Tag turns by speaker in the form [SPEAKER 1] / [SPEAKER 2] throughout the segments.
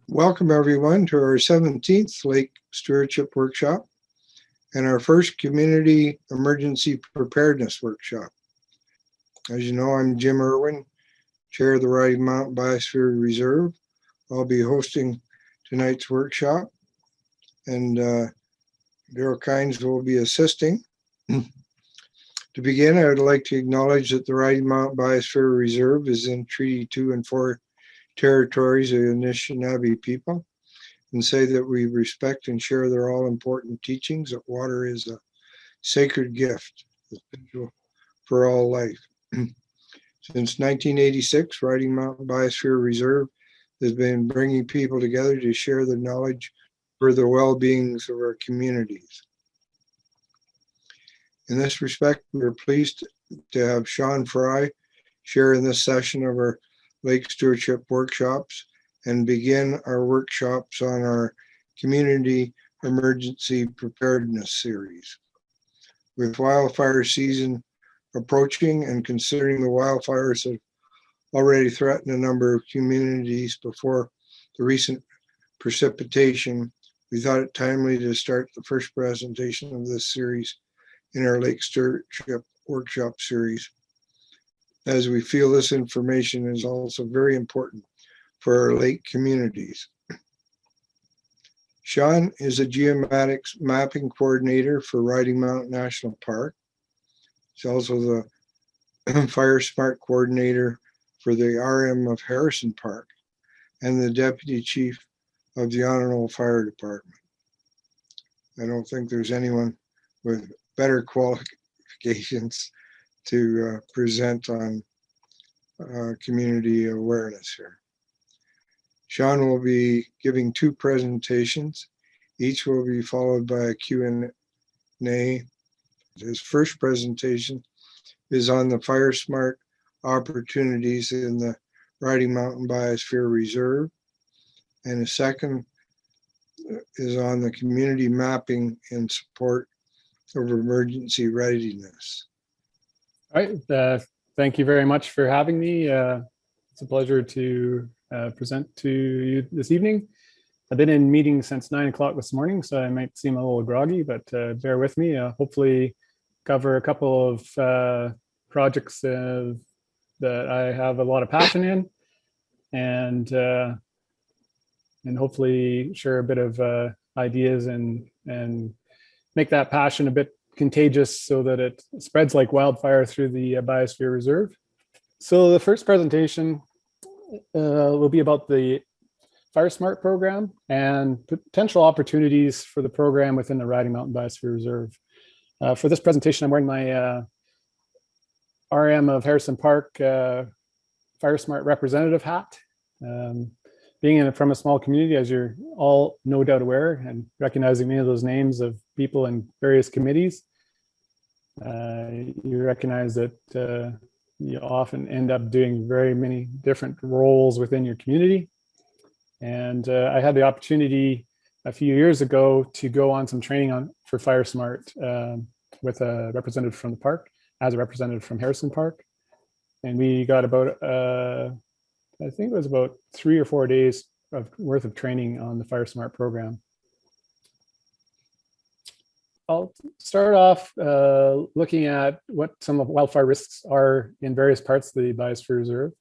[SPEAKER 1] Welcome everyone to our 17th Lake Stewardship Workshop and our first Community Emergency Preparedness Workshop. As you know, I'm Jim Irwin, Chair of the Rocky Mountain Biosphere Reserve. I'll be hosting tonight's workshop, and Daryl Kynes will be assisting. To begin, I would like to acknowledge that the Rocky Mountain Biosphere Reserve is in Treaty 2 and 4 territories of the Anishinaabe people, and say that we respect and share their all-important teachings that water is a sacred gift for all life. Since 1986, Rocky Mountain Biosphere Reserve has been bringing people together to share the knowledge for the well-beings of our communities. In this respect, we're pleased to have Sean Frey share in this session of our Lake Stewardship workshops and begin our workshops on our Community Emergency Preparedness series. With wildfire season approaching and considering the wildfires have already threatened a number of communities before the recent precipitation, we thought it timely to start the first presentation of this series in our Lake Stewardship workshop series, as we feel this information is also very important for our lake communities. Sean is a geomatics mapping coordinator for Rocky Mountain National Park. He's also the FireSmart coordinator for the RM of Harrison Park and the deputy chief of the Onanole Fire Department. I don't think there's anyone with better qualifications to present on community awareness here. Sean will be giving two presentations. Each will be followed by a Q&A. His first presentation is on the FireSmart opportunities in the Rocky Mountain Biosphere Reserve, and his second is on the community mapping in support of emergency readiness.
[SPEAKER 2] All right, thank you very much for having me. It's a pleasure to present to you this evening. I've been in meetings since 9 o'clock this morning, so I might seem a little groggy, but bear with me. Hopefully cover a couple of projects that I have a lot of passion in, and hopefully share a bit of ideas and make that passion a bit contagious so that it spreads like wildfire through the Biosphere Reserve. So the first presentation will be about the FireSmart program and potential opportunities for the program within the Rocky Mountain Biosphere Reserve. For this presentation, I'm wearing my RM of Harrison Park FireSmart representative hat. Being from a small community, as you're all no doubt aware, and recognizing many of those names of people in various committees, you recognize that you often end up doing very many different roles within your community. And I had the opportunity a few years ago to go on some training for FireSmart with a representative from the park, as a representative from Harrison Park. And we got about, I think it was about 3 or 4 days worth of training on the FireSmart program. I'll start off looking at what some of wildfire risks are in various parts of the Biosphere Reserve.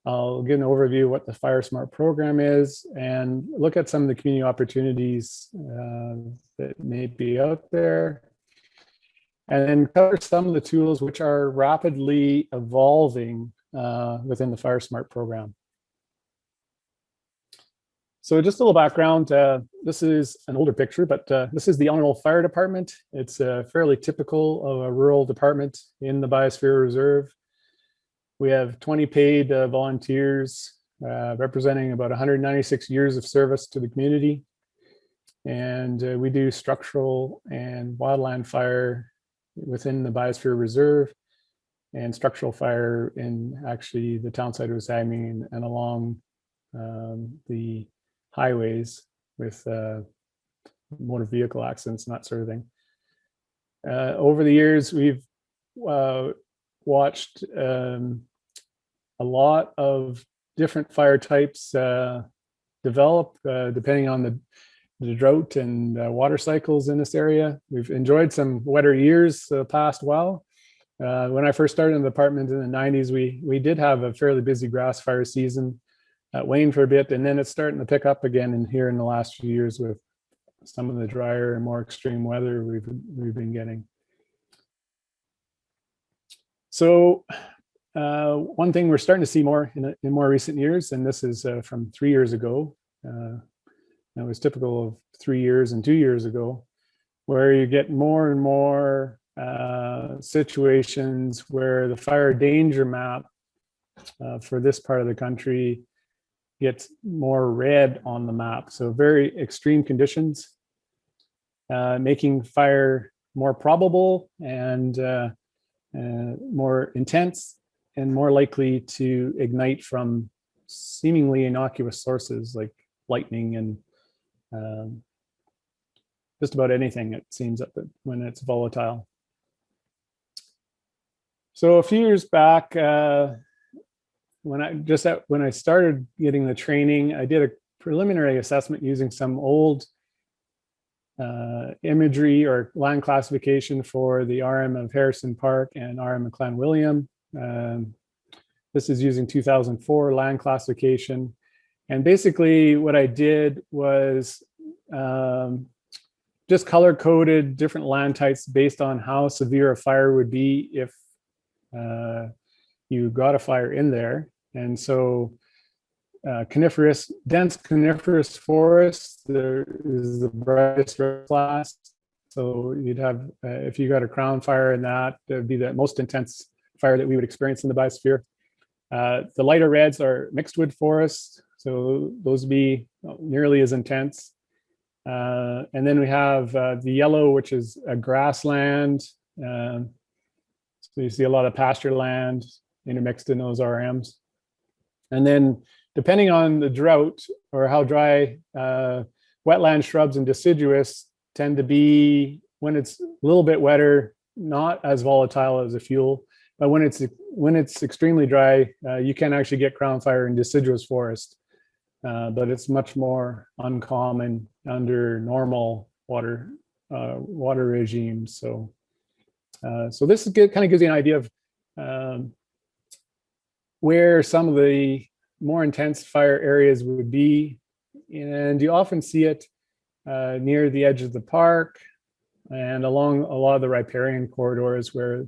[SPEAKER 2] I'll give an overview of what the FireSmart program is and look at some of the community opportunities that may be out there, and then cover some of the tools which are rapidly evolving within the FireSmart program. So just a little background, this is an older picture, but this is the Onanole Fire Department. It's fairly typical of a rural department in the Biosphere Reserve. We have 20 paid volunteers representing about 196 years of service to the community. And we do structural and wildland fire within the Biosphere Reserve and structural fire in actually the town site of Osagami and along the highways with motor vehicle accidents and that sort of thing. Over the years, we've watched a lot of different fire types develop depending on the drought and water cycles in this area. We've enjoyed some wetter years the past while. When I first started in the department in the 90s, we did have a fairly busy grass fire season at Wayne for a bit, and then it's starting to pick up again in here in the last few years with some of the drier and more extreme weather we've been getting. So one thing we're starting to see more in more recent years, and this is from 3 years ago. It was typical of 3 years and 2 years ago, where you get more and more situations where the fire danger map for this part of the country gets more red on the map. So very extreme conditions, making fire more probable and more intense and more likely to ignite from seemingly innocuous sources like lightning and just about anything, it seems, when it's volatile. So a few years back, when I started getting the training, I did a preliminary assessment using some old imagery or land classification for the RM of Harrison Park and RM of Clan William. This is using 2004 land classification. And basically what I did was just color coded different land types based on how severe a fire would be if you got a fire in there. And so dense coniferous forest, there is the brightest red class. So you'd have, if you got a crown fire in that, it would be the most intense fire that we would experience in the biosphere. The lighter reds are mixed wood forests, so those would be nearly as intense. And then we have the yellow, which is a grassland. So you see a lot of pasture land intermixed in those RMs. And then depending on the drought or how dry, wetland shrubs and deciduous tend to be, when it's a little bit wetter, not as volatile as a fuel. But when it's extremely dry, you can actually get crown fire in deciduous forest. But it's much more uncommon under normal water regimes. So this kind of gives you an idea of where some of the more intense fire areas would be. And you often see it near the edge of the park and along a lot of the riparian corridors where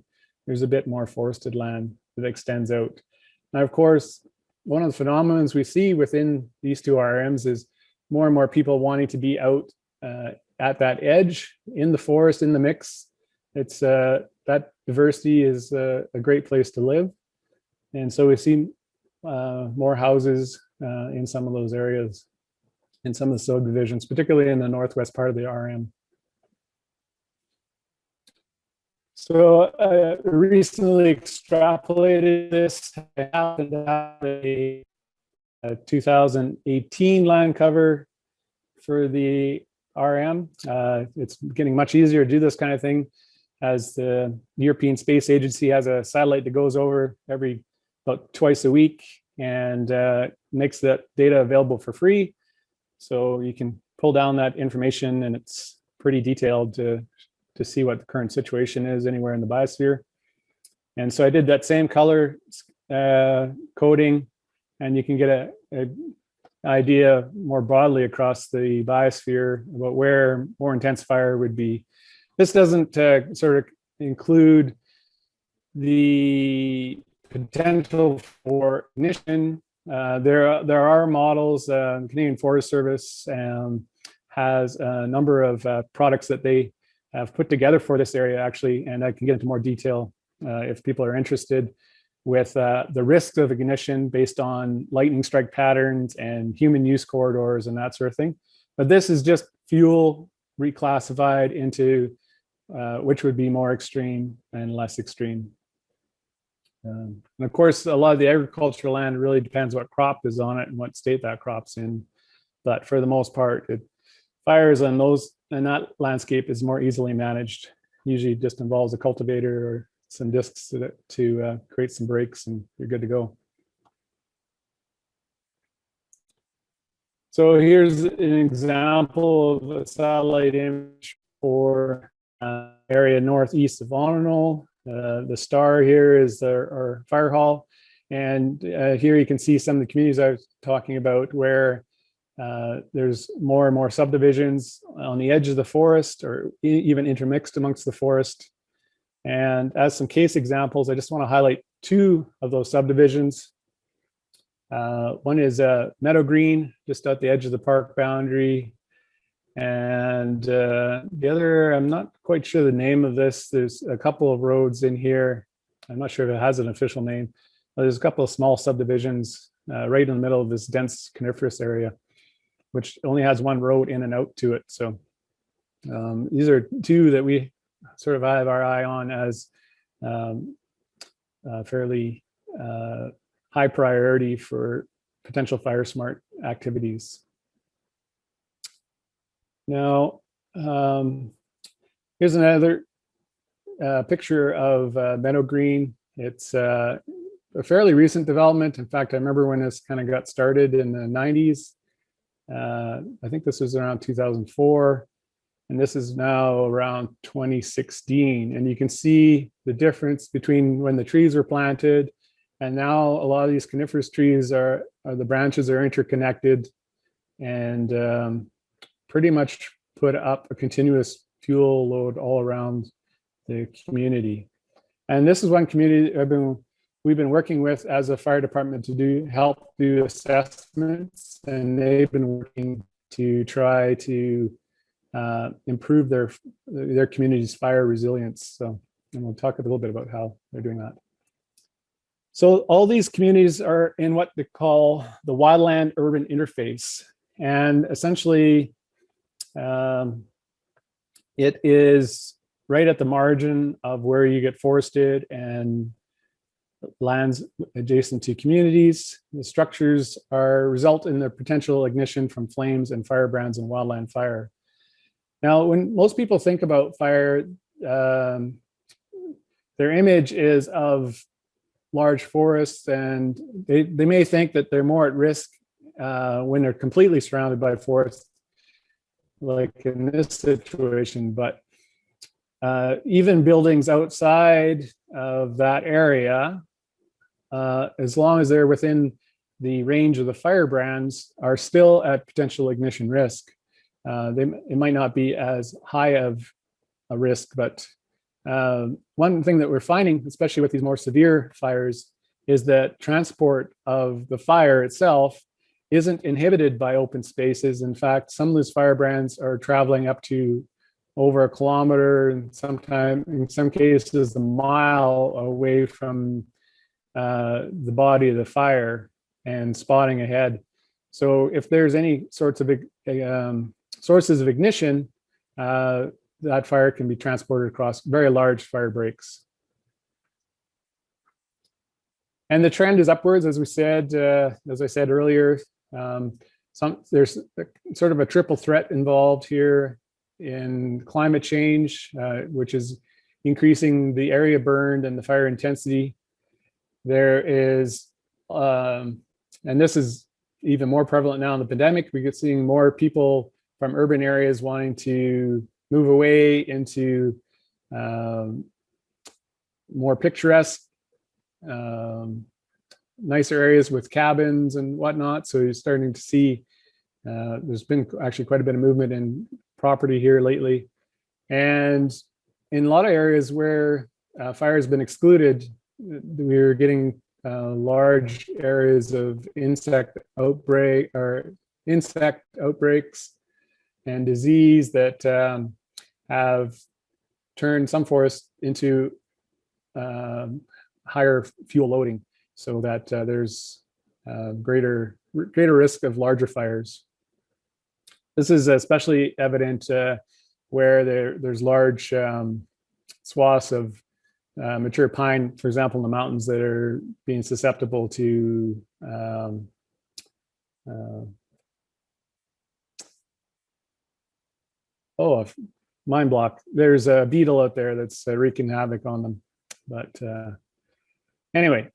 [SPEAKER 2] there's a bit more forested land that extends out. Now, of course, one of the phenomena we see within these two RMs is more and more people wanting to be out at that edge in the forest, in the mix. It's that diversity is a great place to live. And so we see more houses in some of those areas, in some of the subdivisions, particularly in the northwest part of the RM. So I recently extrapolated this. I happened to have a 2018 land cover for the RM. It's getting much easier to do this kind of thing as the European Space Agency has a satellite that goes over about twice a week and makes that data available for free. So you can pull down that information and it's pretty detailed to see what the current situation is anywhere in the biosphere. And so I did that same color coding, and you can get an idea more broadly across the biosphere about where more intense fire would be. This doesn't sort of include the potential for ignition. There are models. Canadian Forest Service has a number of products that they have put together for this area, actually, and I can get into more detail if people are interested with the risks of ignition based on lightning strike patterns and human use corridors and that sort of thing. But this is just fuel reclassified into which would be more extreme and less extreme. And of course, a lot of the agricultural land really depends what crop is on it and what state that crop's in. But for the most part, fires on that landscape is more easily managed. Usually just involves a cultivator or some discs to create some breaks and you're good to go. So here's an example of a satellite image for area northeast of Onanole. The star here is our fire hall. And here you can see some of the communities I was talking about where there's more and more subdivisions on the edge of the forest or even intermixed amongst the forest. And as some case examples, I just want to highlight two of those subdivisions. One is Meadow Green, just at the edge of the park boundary. And the other, I'm not quite sure the name of this. There's a couple of roads in here. I'm not sure if it has an official name. But there's a couple of small subdivisions right in the middle of this dense coniferous area, which only has one road in and out to it. So these are two that we sort of have our eye on as fairly high priority for potential FireSmart activities. Now, here's another picture of Meadow Green. It's a fairly recent development. In fact, I remember when this kind of got started in the 90s. I think this was around 2004. And this is now around 2016. And you can see the difference between when the trees were planted and now a lot of these coniferous trees the branches are interconnected and pretty much put up a continuous fuel load all around the community. And this is one community we've been working with as a fire department to help do assessments, and they've been working to try to improve their community's fire resilience. So, and we'll talk a little bit about how they're doing that. So all these communities are in what they call the wildland urban interface. And essentially, it is right at the margin of where you get forested and lands adjacent to communities. The structures result in the potential ignition from flames and firebrands and wildland fire. Now, when most people think about fire, their image is of large forests, and they may think that they're more at risk when they're completely surrounded by forests, like in this situation. But even buildings outside of that area, as long as they're within the range of the firebrands, are still at potential ignition risk. It might not be as high of a risk, but one thing that we're finding, especially with these more severe fires, is that transport of the fire itself isn't inhibited by open spaces. In fact, some of those firebrands are traveling up to over 1 kilometer, and sometimes, in some cases, a mile away from the body of the fire and spotting ahead. So if there's any sorts of sources of ignition, that fire can be transported across very large fire breaks. And the trend is upwards, as we said, as I said earlier. There's sort of a triple threat involved here in climate change, which is increasing the area burned and the fire intensity. There is, and this is even more prevalent now in the pandemic, we get seeing more people from urban areas wanting to move away into more picturesque, nicer areas with cabins and whatnot. So you're starting to see there's been actually quite a bit of movement in property here lately. And in a lot of areas where fire has been excluded, we're getting large areas of insect outbreaks and disease that have turned some forests into higher fuel loading, so that there's greater risk of larger fires. This is especially evident where there's large swaths of mature pine, for example, in the mountains, that are being susceptible to mind block. There's a beetle out there that's wreaking havoc on them. But anyway,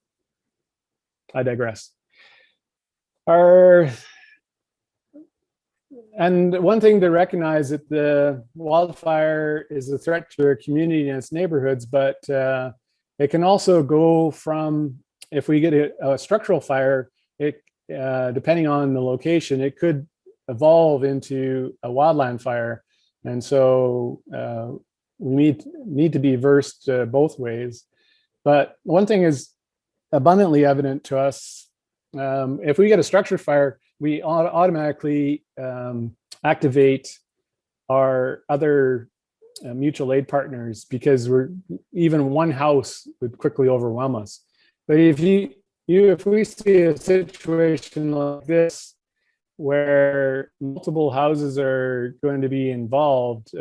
[SPEAKER 2] I digress. And one thing to recognize that the wildfire is a threat to our community and its neighborhoods, but it can also go from, if we get a structural fire, it depending on the location, it could evolve into a wildland fire. And so we need to be versed both ways. But one thing is abundantly evident to us. If we get a structure fire, we automatically activate our other mutual aid partners, because even one house would quickly overwhelm us. But if we see a situation like this, where multiple houses are going to be involved,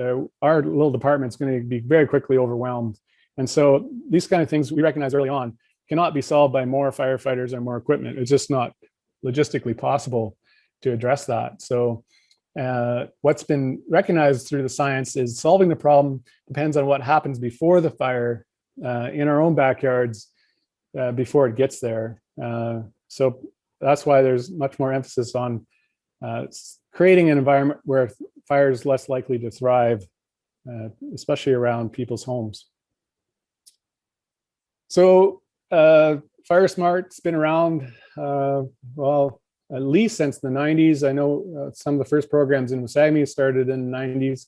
[SPEAKER 2] our little department's going to be very quickly overwhelmed. And so these kind of things we recognize early on cannot be solved by more firefighters or more equipment. It's just not logistically possible to address that. So what's been recognized through the science is solving the problem depends on what happens before the fire in our own backyards before it gets there. So that's why there's much more emphasis on creating an environment where fire is less likely to thrive, especially around people's homes. So FireSmart's been around, well, at least since the 90s. I know some of the first programs in Wasami started in the 90s,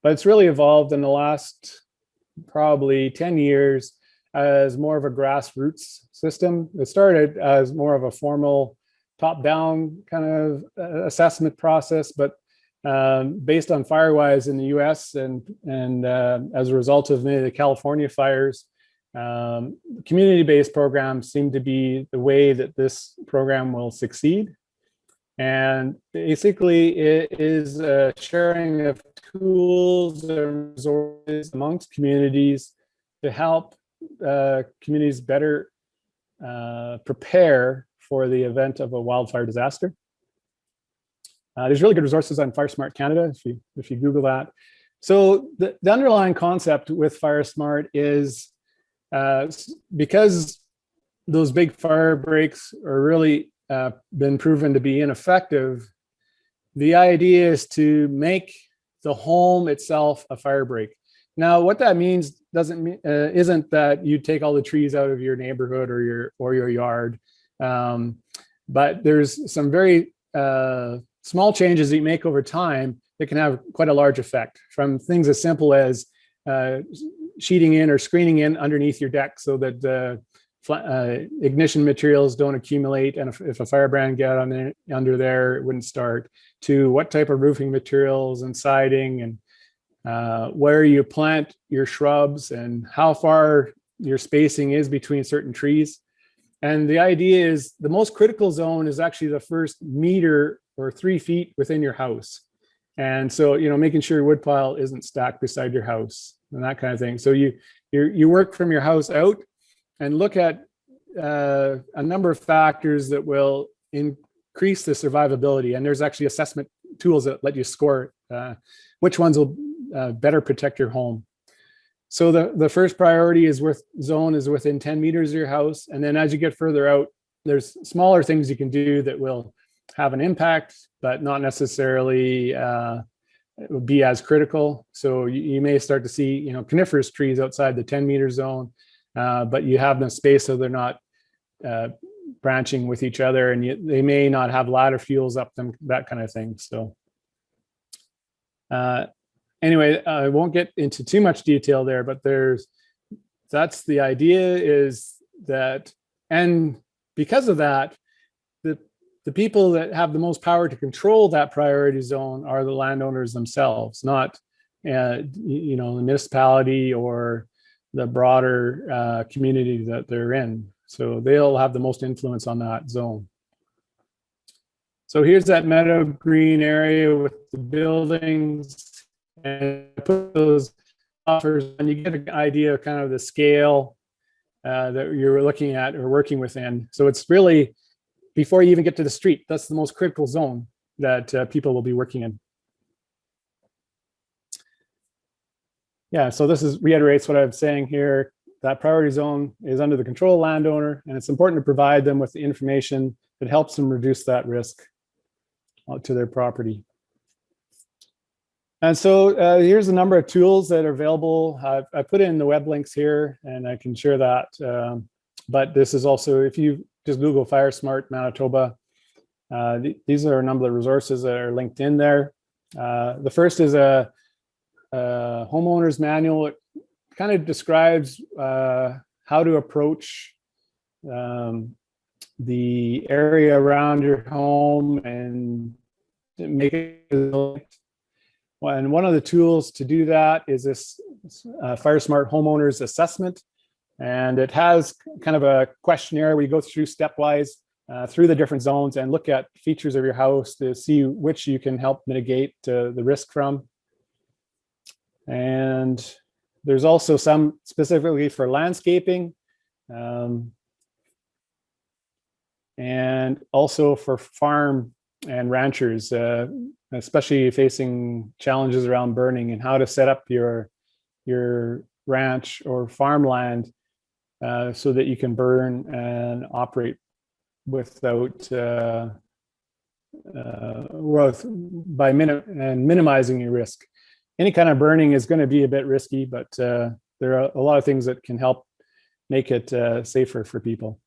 [SPEAKER 2] but it's really evolved in the last probably 10 years as more of a grassroots system. It started as more of a formal top-down kind of assessment process, but based on FireWise in the US and as a result of many of the California fires, community-based programs seem to be the way that this program will succeed. And basically it is a sharing of tools and resources amongst communities to help communities better prepare for the event of a wildfire disaster. There's really good resources on FireSmart Canada, if you Google that. So the underlying concept with FireSmart is because those big fire breaks are really been proven to be ineffective, the idea is to make the home itself a fire break. Now, what that means isn't that you take all the trees out of your neighborhood or your yard, but there's some very small changes that you make over time that can have quite a large effect, from things as simple as sheeting in or screening in underneath your deck so that ignition materials don't accumulate, and if a firebrand got under there, it wouldn't start, to what type of roofing materials and siding, and where you plant your shrubs and how far your spacing is between certain trees. And the idea is the most critical zone is actually the first meter or 3 feet within your house. And so, making sure your wood pile isn't stacked beside your house and that kind of thing. So you work from your house out and look at a number of factors that will increase the survivability. And there's actually assessment tools that let you score which ones will better protect your home. So the first priority zone is within 10 meters of your house. And then as you get further out, there's smaller things you can do that will have an impact, but not necessarily it would be as critical. So you may start to see, coniferous trees outside the 10-meter zone, but you have them spaced so they're not branching with each other, and they may not have ladder fuels up them, that kind of thing. So anyway, I won't get into too much detail there, but that's the idea, is that, and because of that, the people that have the most power to control that priority zone are the landowners themselves, not the municipality or the broader community that they're in. So they'll have the most influence on that zone. So here's that meadow green area with the buildings, and I put those buffers, and you get an idea of kind of the scale that you're looking at or working within. So it's really, before you even get to the street, that's the most critical zone that people will be working in. Yeah, so this reiterates what I'm saying here. That priority zone is under the control of the landowner, and it's important to provide them with the information that helps them reduce that risk to their property. And so here's a number of tools that are available. I put in the web links here and I can share that. But this is also, if you just Google FireSmart Manitoba, these are a number of resources that are linked in there. The first is a homeowner's manual. It kind of describes how to approach the area around your home and make it. And one of the tools to do that is this FireSmart Homeowners Assessment. And it has kind of a questionnaire where you go through stepwise through the different zones and look at features of your house to see which you can help mitigate the risk from. And there's also some specifically for landscaping and also for farm and ranchers, especially facing challenges around burning and how to set up your ranch or farmland so that you can burn and operate without minimizing your risk. Any kind of burning is going to be a bit risky, but there are a lot of things that can help make it safer for people.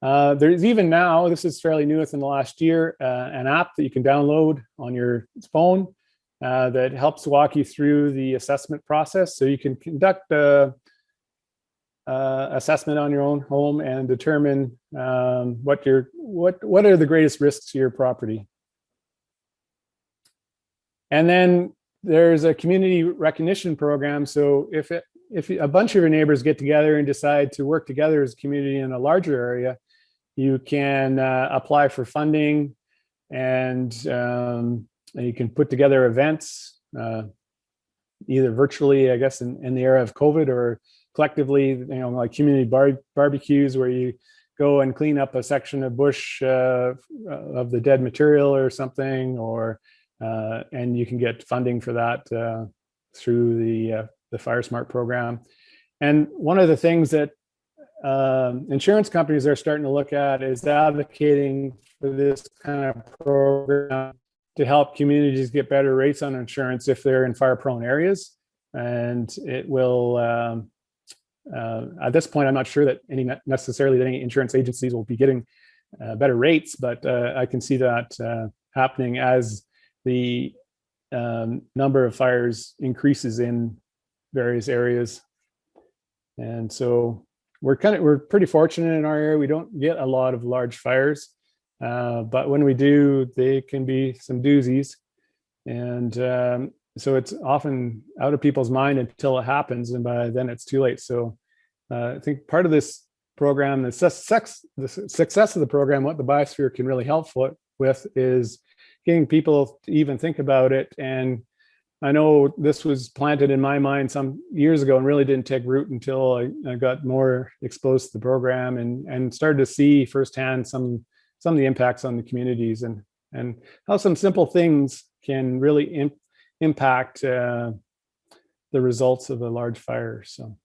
[SPEAKER 2] There's even now, this is fairly new within the last year, an app that you can download on your phone that helps walk you through the assessment process. So you can conduct assessment on your own home and determine what are the greatest risks to your property. And then there's a community recognition program. So if a bunch of your neighbors get together and decide to work together as a community in a larger area, you can apply for funding, and you can put together events, either virtually, I guess, in the era of COVID, or collectively, like community barbecues where you go and clean up a section of bush of the dead material or something, or and you can get funding for that through the FireSmart program. And one of the things that insurance companies are starting to look at is advocating for this kind of program to help communities get better rates on insurance if they're in fire-prone areas. And it will, at this point, I'm not sure that necessarily any insurance agencies will be getting better rates, but I can see that happening as the number of fires increases in various areas. And so we're pretty fortunate in our area. We don't get a lot of large fires, but when we do, they can be some doozies. And so it's often out of people's mind until it happens, and by then it's too late. So I think part of this program, the success of the program, what the biosphere can really help with is getting people to even think about it. And I know this was planted in my mind some years ago and really didn't take root until I got more exposed to the program and started to see firsthand some of the impacts on the communities and how some simple things can really impact the results of a large fire. So,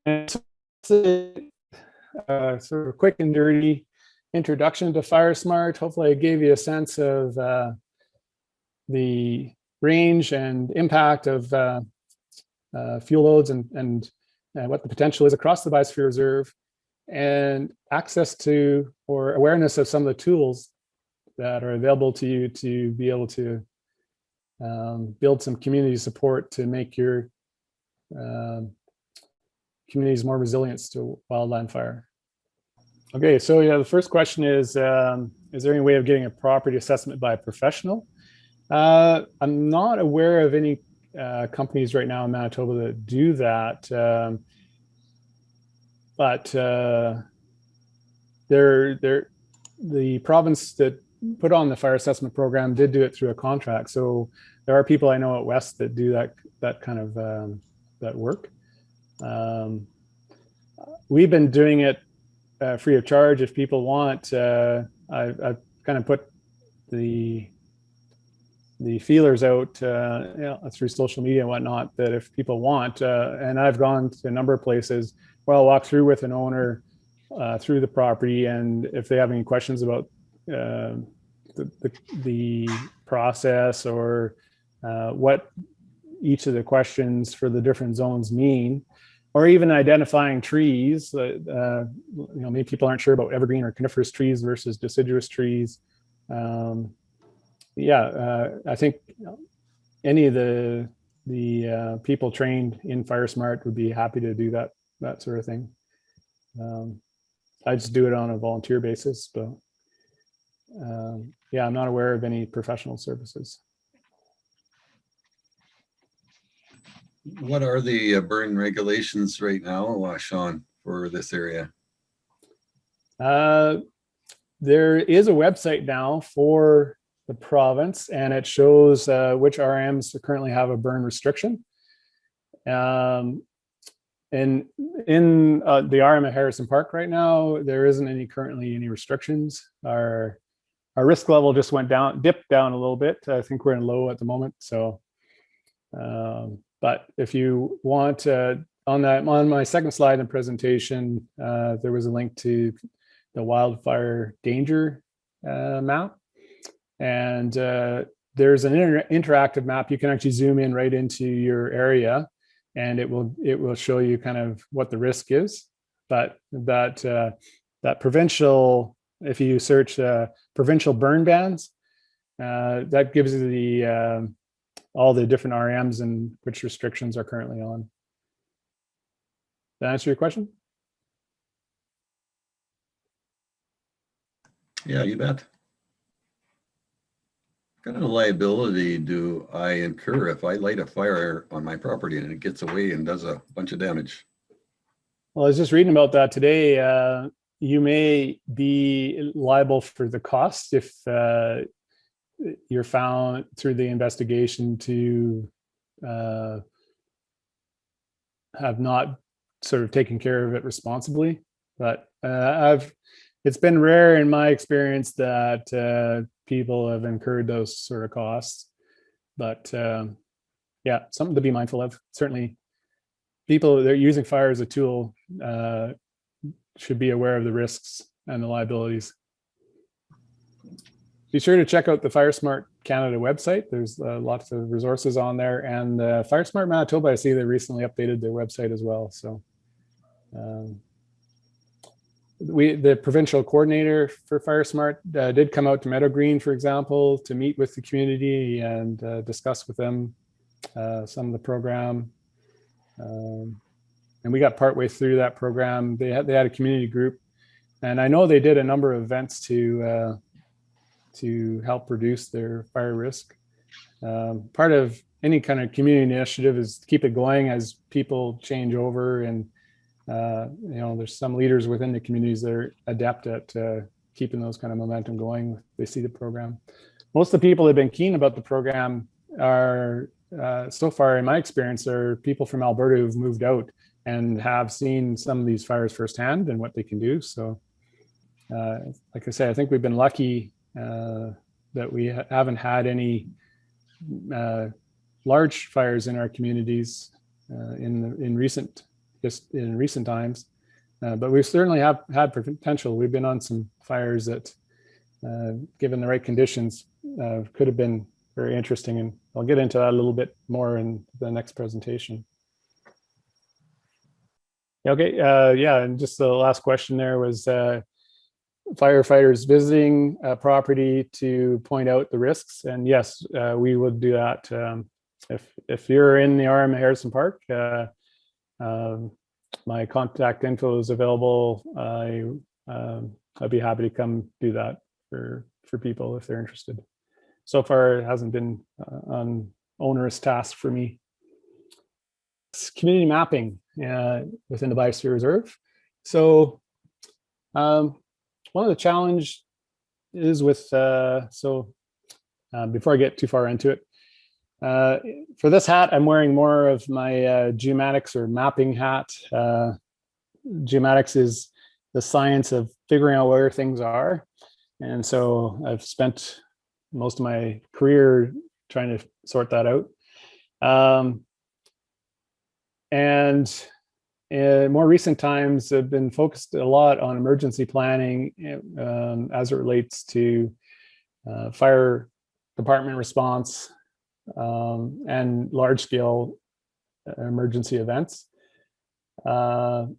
[SPEAKER 2] and sort of quick and dirty introduction to FireSmart. Hopefully I gave you a sense of the range and impact of fuel loads and what the potential is across the Biosphere Reserve, and access to or awareness of some of the tools that are available to you to be able to build some community support to make your communities more resilient to wildland fire. Okay, so yeah, the first question is there any way of getting a property assessment by a professional? I'm not aware of any companies right now in Manitoba that do that, but the province that put on the fire assessment program did do it through a contract. So there are people I know at West that do that kind of that work. We've been doing it free of charge if people want. I've kind of put the feelers out through social media and whatnot, that if people want, and I've gone to a number of places where I'll walk through with an owner through the property, and if they have any questions about the process or what each of the questions for the different zones mean, or even identifying trees. Many people aren't sure about evergreen or coniferous trees versus deciduous trees. I think any of the people trained in FireSmart would be happy to do that sort of thing. I just do it on a volunteer basis, but I'm not aware of any professional services.
[SPEAKER 3] What are the burn regulations right now, Sean, for this area?
[SPEAKER 2] There is a website now for the province, and it shows which RMs currently have a burn restriction. And in the RM at Harrison Park right now, there isn't currently any restrictions. Our risk level just dipped down a little bit. I think we're in low at the moment. So, but if you want, on my second slide in the presentation, there was a link to the wildfire danger map, and there's an interactive map. You can actually zoom in right into your area, and it will show you kind of what the risk is. But that provincial, if you search provincial burn bans, that gives you all the different RMs and which restrictions are currently on. Did that answer your question?
[SPEAKER 3] Yeah, you bet. What kind of liability do I incur if I light a fire on my property and it gets away and does a bunch of damage?
[SPEAKER 2] Well, I was just reading about that today. You may be liable for the cost if you're found through the investigation to have not sort of taken care of it responsibly. But it's been rare in my experience that people have incurred those sort of costs. But something to be mindful of. Certainly, people that are using fire as a tool should be aware of the risks and the liabilities. Be sure to check out the FireSmart Canada website. There's lots of resources on there, and FireSmart Manitoba, I see they recently updated their website as well. So the provincial coordinator for FireSmart did come out to Meadow Green, for example, to meet with the community and discuss with them some of the program. And we got partway through that program. They had a community group, and I know they did a number of events to help reduce their fire risk. Part of any kind of community initiative is to keep it going as people change over, and there's some leaders within the communities that are adept at keeping those kind of momentum going. They see the program. Most of the people that have been keen about the program are, so far in my experience, are people from Alberta who've moved out and have seen some of these fires firsthand and what they can do. So like I say, I think we've been lucky that we haven't had any large fires in our communities in recent times, but we certainly have had potential. We've been on some fires that, given the right conditions, could have been very interesting, and I'll get into that a little bit more in the next presentation. Okay, and just the last question there was firefighters visiting a property to point out the risks, and yes, we would do that. If you're in the RM at Harrison Park, my contact info is available. I'd be happy to come do that for people if they're interested. So far, it hasn't been an onerous task for me. It's community mapping within the Biosphere Reserve. So one of the challenges is with, before I get too far into it, for this hat, I'm wearing more of my geomatics or mapping hat. Geomatics is the science of figuring out where things are. And so I've spent most of my career trying to sort that out. And in more recent times have been focused a lot on emergency planning as it relates to fire department response and large-scale emergency events. From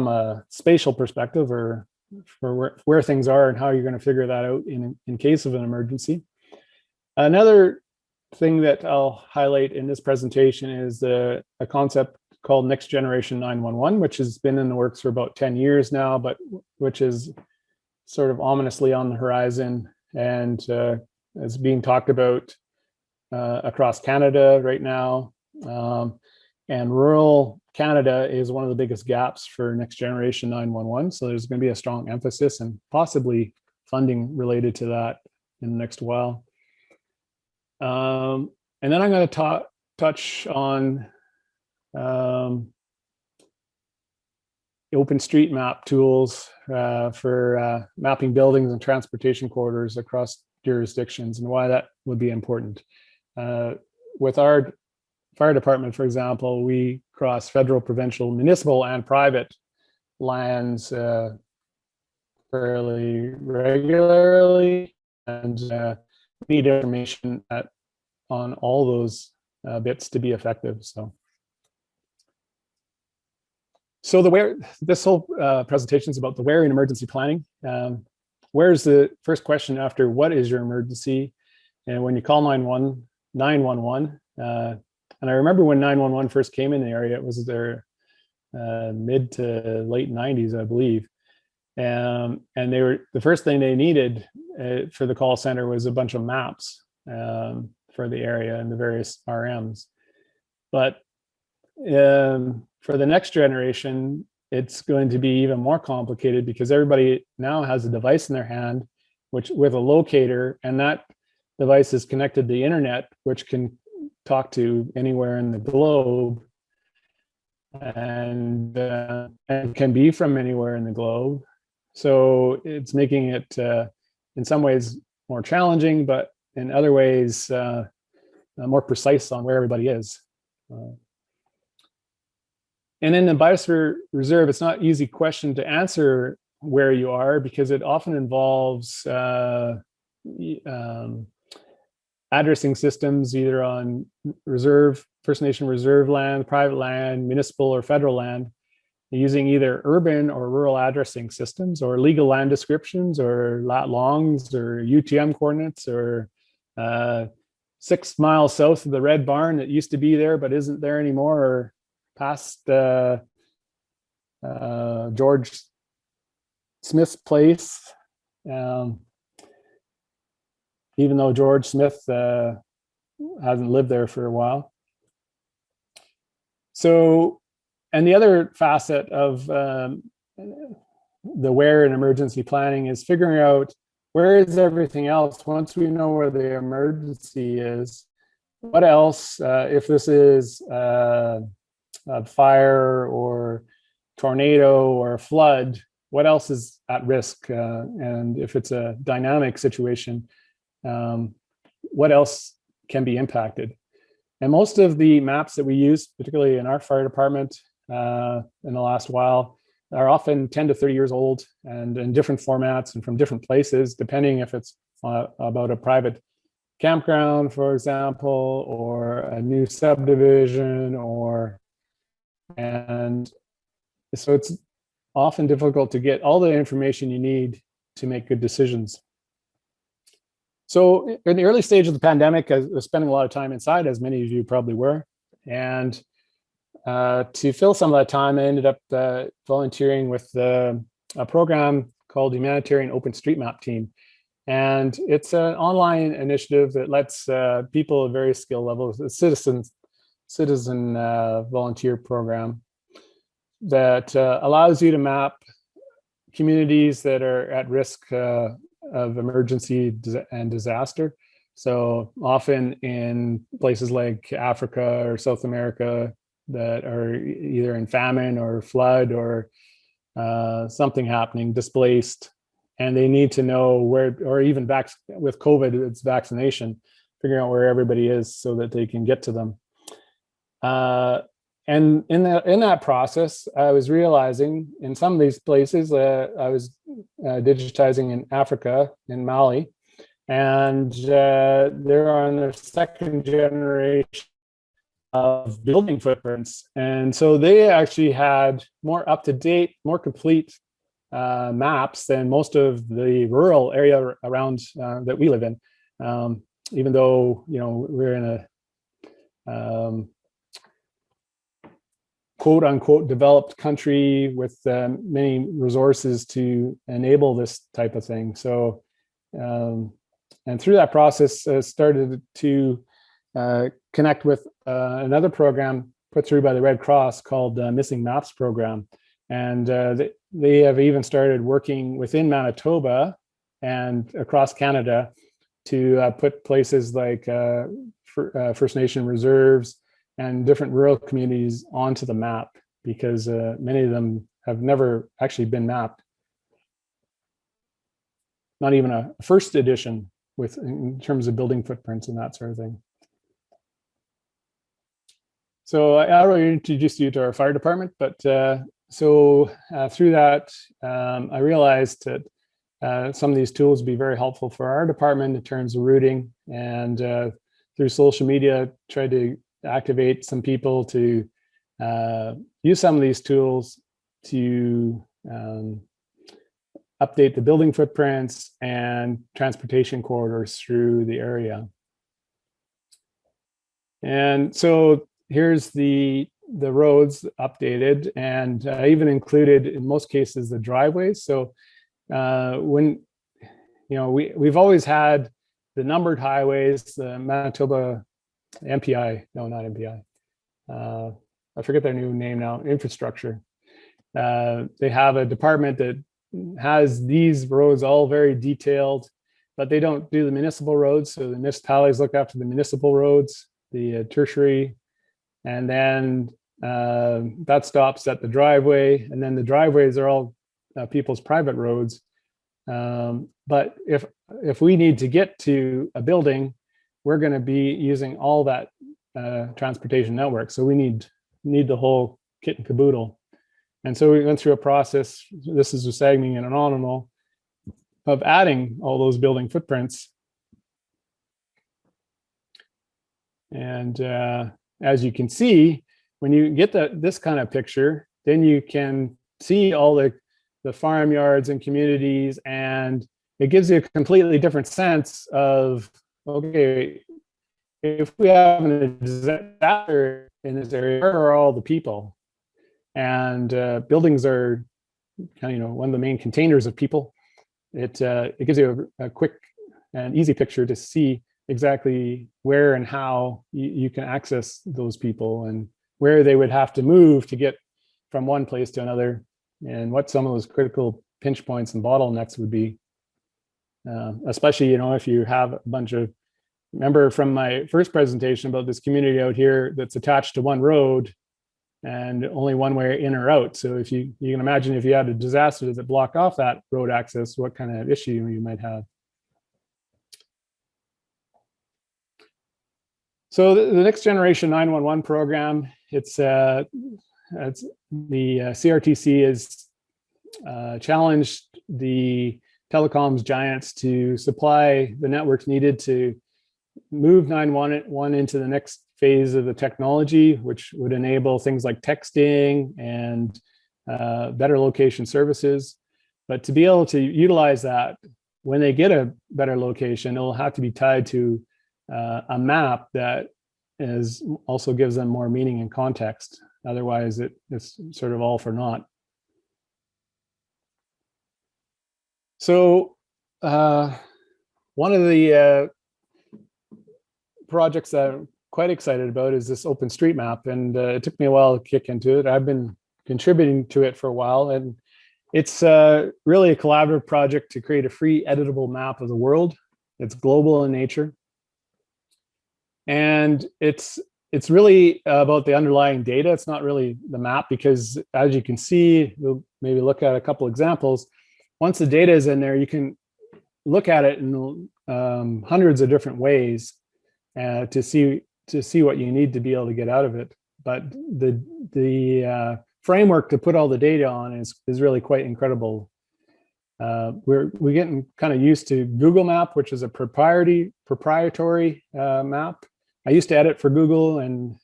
[SPEAKER 2] a spatial perspective, or for where things are and how you're going to figure that out in case of an emergency. Another thing that I'll highlight in this presentation is a concept called Next Generation 911, which has been in the works for about 10 years now, but which is sort of ominously on the horizon and is being talked about across Canada right now. And rural Canada is one of the biggest gaps for Next Generation 911. So there's going to be a strong emphasis and possibly funding related to that in the next while. And then I'm going to touch on OpenStreetMap tools for mapping buildings and transportation corridors across jurisdictions and why that would be important. With our fire department, for example, we cross federal, provincial, municipal, and private lands fairly regularly, and need information on all those bits to be effective. So this whole presentation is about the where in emergency planning. Where's the first question after what is your emergency? And when you call 911, and I remember when 911 first came in the area, it was their mid to late 90s, I believe. And the first thing they needed for the call center was a bunch of maps for the area and the various RMs. But for the next generation, it's going to be even more complicated because everybody now has a device in their hand, which with a locator, and that device is connected to the internet, which can talk to anywhere in the globe, and can be from anywhere in the globe. So it's making it in some ways more challenging, but in other ways more precise on where everybody is. And in the Biosphere Reserve, it's not an easy question to answer where you are because it often involves addressing systems either on reserve, First Nation reserve land, private land, municipal or federal land, using either urban or rural addressing systems or legal land descriptions or lat longs or UTM coordinates or 6 miles south of the red barn that used to be there but isn't there anymore, or past George Smith's place. Even though George Smith hasn't lived there for a while. So, and the other facet of the where in emergency planning is figuring out where is everything else. Once we know where the emergency is, what else, if this is a fire or tornado or a flood, what else is at risk? And if it's a dynamic situation, what else can be impacted? And most of the maps that we use, particularly in our fire department in the last while, are often 10 to 30 years old and in different formats and from different places, depending if it's about a private campground, for example, or a new subdivision, and so it's often difficult to get all the information you need to make good decisions. So in the early stage of the pandemic, I was spending a lot of time inside, as many of you probably were. And to fill some of that time, I ended up volunteering with a program called Humanitarian OpenStreetMap Team. And it's an online initiative that lets people at various skill levels, a citizen volunteer program that allows you to map communities that are at risk of emergency and disaster. So often in places like Africa or South America that are either in famine or flood or something happening, displaced, and they need to know where, or even with COVID, it's vaccination, figuring out where everybody is so that they can get to them. And in that process, I was realizing in some of these places, I was digitizing in Africa, in Mali, and they're on their second generation of building footprints. And so they actually had more up-to-date, more complete maps than most of the rural area around that we live in. Even though, you know, we're in a quote unquote developed country with many resources to enable this type of thing. So, and through that process, started to connect with another program put through by the Red Cross called Missing Maps Program. And they have even started working within Manitoba and across Canada to put places like First Nation reserves and different rural communities onto the map, because many of them have never actually been mapped. Not even a first edition in terms of building footprints and that sort of thing. So I already introduced you to our fire department, but through that, I realized that some of these tools would be very helpful for our department in terms of routing, and through social media, tried to activate some people to use some of these tools to update the building footprints and transportation corridors through the area. And so here's the roads updated, and I even included in most cases the driveways. So when, you know, we've always had the numbered highways, the Manitoba MPI, no, not MPI. I forget their new name now, infrastructure. They have a department that has these roads all very detailed, but they don't do the municipal roads. So the municipalities look after the municipal roads, the tertiary, and then that stops at the driveway. And then the driveways are all people's private roads. But if we need to get to a building, we're going to be using all that transportation network. So we need the whole kit and caboodle. And so we went through a process, this is Usagning and Onanole, of adding all those building footprints. And as you can see, when you get this kind of picture, then you can see all the farmyards and communities, and it gives you a completely different sense of, okay, if we have a disaster in this area, where are all the people? And buildings are kind of, you know, one of the main containers of people. It gives you a quick and easy picture to see exactly where and how you can access those people, and where they would have to move to get from one place to another, and what some of those critical pinch points and bottlenecks would be. Especially, you know, if you have a bunch of, remember from my first presentation about this community out here that's attached to one road and only one way in or out. So if you can imagine if you had a disaster that blocked off that road access, what kind of issue you might have. So the next generation 911 program, it's the CRTC has challenged the telecoms giants to supply the networks needed to move 911 into the next phase of the technology, which would enable things like texting and better location services. But to be able to utilize that, when they get a better location, it'll have to be tied to a map that also gives them more meaning and context. Otherwise, it's sort of all for naught. So one of the projects that I'm quite excited about is this OpenStreetMap, and it took me a while to kick into it. I've been contributing to it for a while, and it's really a collaborative project to create a free editable map of the world. It's global in nature, and it's really about the underlying data. It's not really the map, because as you can see, we'll maybe look at a couple examples. Once the data is in there, you can look at it in hundreds of different ways to see what you need to be able to get out of it. but the framework to put all the data on is really quite incredible. We're getting kind of used to Google Map, which is a proprietary map. I used to edit for Google, and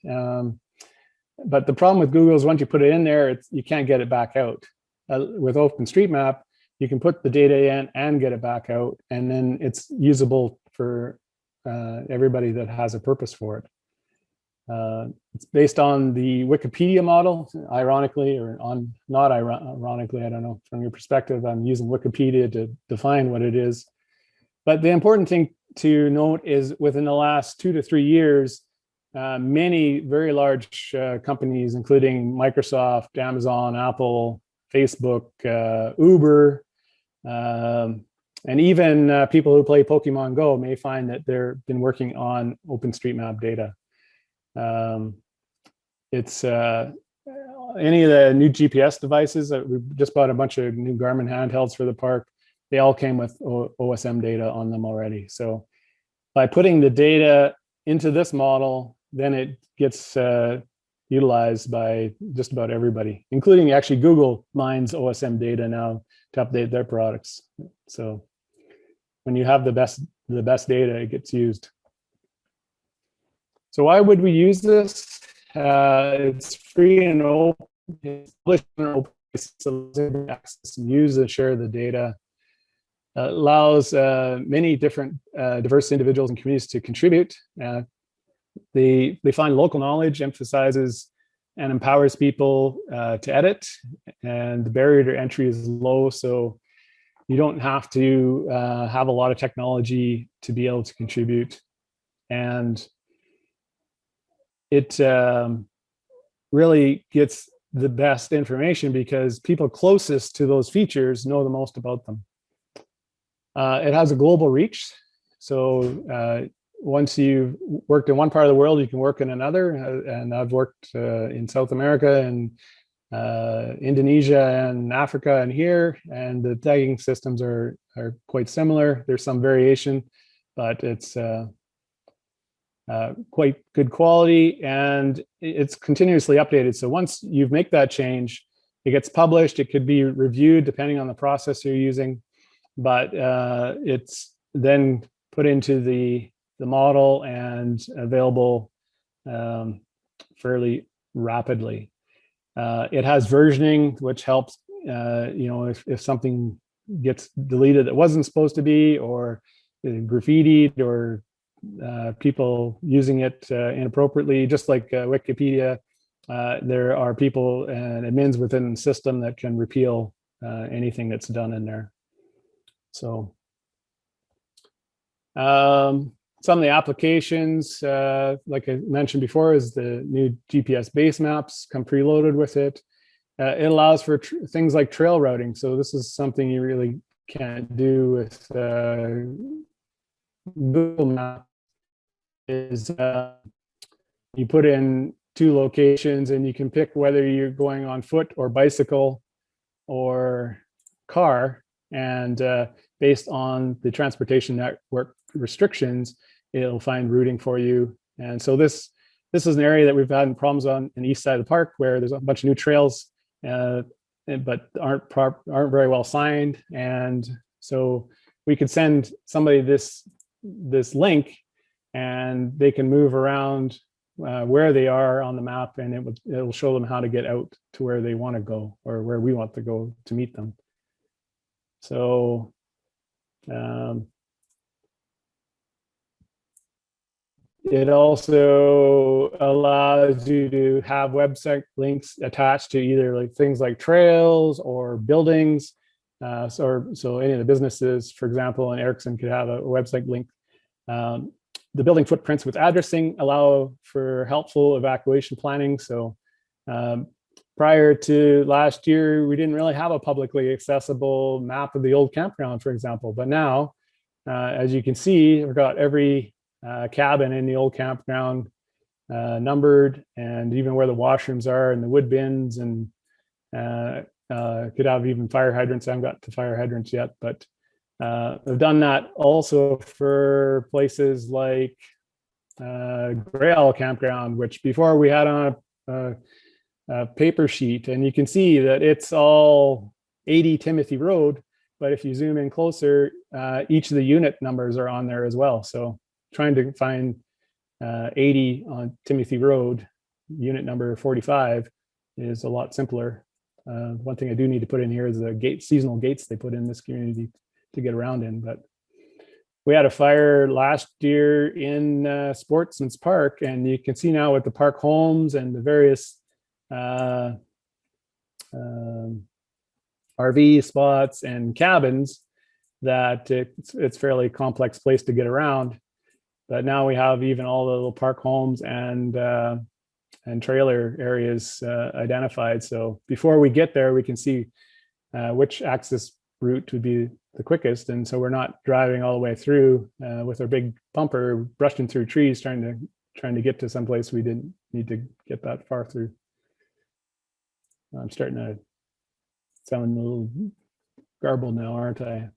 [SPEAKER 2] but the problem with Google is once you put it in there, you can't get it back out. With OpenStreetMap, you can put the data in and get it back out, and then it's usable for everybody that has a purpose for it. It's based on the Wikipedia model, ironically, or not ironically, I don't know, from your perspective, I'm using Wikipedia to define what it is. But the important thing to note is within the last 2 to 3 years, many very large companies, including Microsoft, Amazon, Apple, Facebook, Uber, and even people who play Pokemon Go may find that they've been working on OpenStreetMap data. It's any of the new GPS devices. We just bought a bunch of new Garmin handhelds for the park. They all came with OSM data on them already. So by putting the data into this model, then it gets utilized by just about everybody, including actually Google mines OSM data now to update their products. So when you have the best data, it gets used. So why would we use this? It's free and open. It's published in an open place, so access and use and share the data. Allows many different diverse individuals and communities to contribute. They find local knowledge, emphasizes and empowers people to edit, and the barrier to entry is low, so you don't have to have a lot of technology to be able to contribute. And it really gets the best information because people closest to those features know the most about them. It has a global reach. So once you've worked in one part of the world, you can work in another. And I've worked in South America and Indonesia and Africa and here, and the tagging systems are quite similar. There's some variation, but it's quite good quality, and it's continuously updated. So once you make that change, it gets published. It could be reviewed depending on the process you're using, but it's then put into the model and available fairly rapidly. It has versioning, which helps, if something gets deleted that wasn't supposed to be, or graffitied, or people using it inappropriately, just like Wikipedia, there are people and admins within the system that can repeal anything that's done in there. So some of the applications, like I mentioned before, is the new GPS base maps come preloaded with it. It allows for things like trail routing. So this is something you really can't do with Google Maps. Is you put in 2 locations and you can pick whether you're going on foot or bicycle or car, and based on the transportation network restrictions, it'll find routing for you. And so this is an area that we've had problems on the east side of the park, where there's a bunch of new trails, but aren't very well signed. And so we could send somebody this link, and they can move around where they are on the map, and it will show them how to get out to where they want to go, or where we want to go to meet them. So it also allows you to have website links attached to either like things like trails or buildings. So any of the businesses, for example, in Ericsson could have a website link. The building footprints with addressing allow for helpful evacuation planning. So prior to last year, we didn't really have a publicly accessible map of the old campground, for example. But now, as you can see, we've got every cabin in the old campground numbered, and even where the washrooms are and the wood bins, and could have even fire hydrants. I haven't got to fire hydrants yet, but I've done that also for places like Grail Campground, which before we had on paper sheet, and you can see that it's all 80 Timothy Road. But if you zoom in closer, each of the unit numbers are on there as well. So trying to find 80 on Timothy Road, unit number 45, is a lot simpler. One thing I do need to put in here is the seasonal gates they put in this community to get around in. But we had a fire last year in Sportsman's Park, and you can see now with the park homes and the various RV spots and cabins that it's fairly complex place to get around. But now we have even all the little park homes and trailer areas identified. So before we get there, we can see which access route would be the quickest. And so we're not driving all the way through with our big pumper, brushing through trees, trying to get to someplace we didn't need to get that far through. I'm starting to sound a little garbled now, aren't I?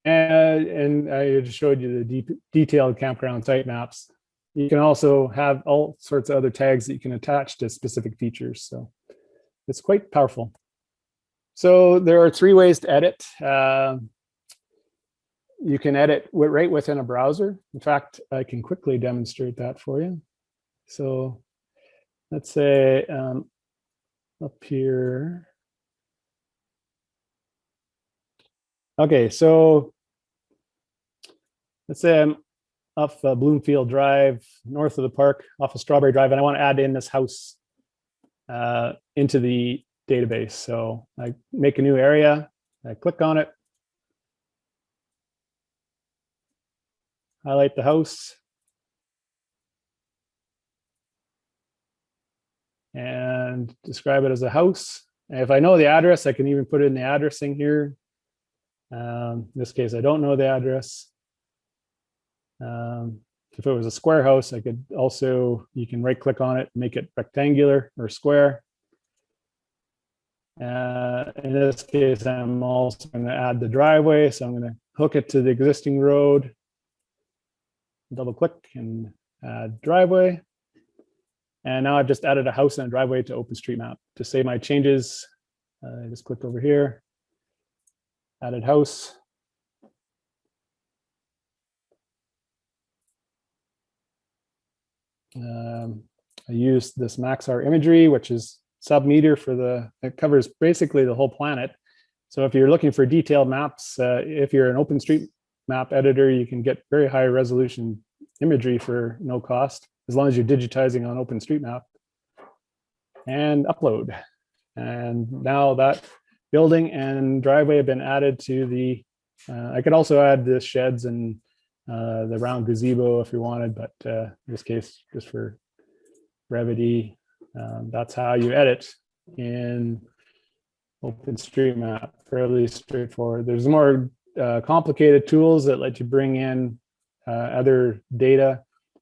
[SPEAKER 2] And I just showed you the detailed campground site maps. You can also have all sorts of other tags that you can attach to specific features. So it's quite powerful. So there are 3 ways to edit. You can edit right within a browser. In fact, I can quickly demonstrate that for you. So let's say up here. Okay, so let's say I'm off Bloomfield Drive, north of the park, off of Strawberry Drive, and I want to add in this house into the database. So I make a new area, I click on it, highlight the house, and describe it as a house. And if I know the address, I can even put it in the addressing here. In this case, I don't know the address. If it was a square house, I could also, you can right click on it, make it rectangular or square. In this case, I'm also going to add the driveway. So I'm going to hook it to the existing road, double click and add driveway. And now I've just added a house and a driveway to OpenStreetMap. To save my changes, I just click over here, added house. I used this Maxar imagery, which is sub-meter for it covers basically the whole planet. So if you're looking for detailed maps, if you're an OpenStreetMap editor, you can get very high resolution imagery for no cost, as long as you're digitizing on OpenStreetMap. And upload. And now that building and driveway have been added to the, I could also add the sheds and the round gazebo if you wanted, but in this case, just for brevity, that's how you edit in OpenStreetMap. Fairly straightforward. There's more complicated tools that let you bring in other data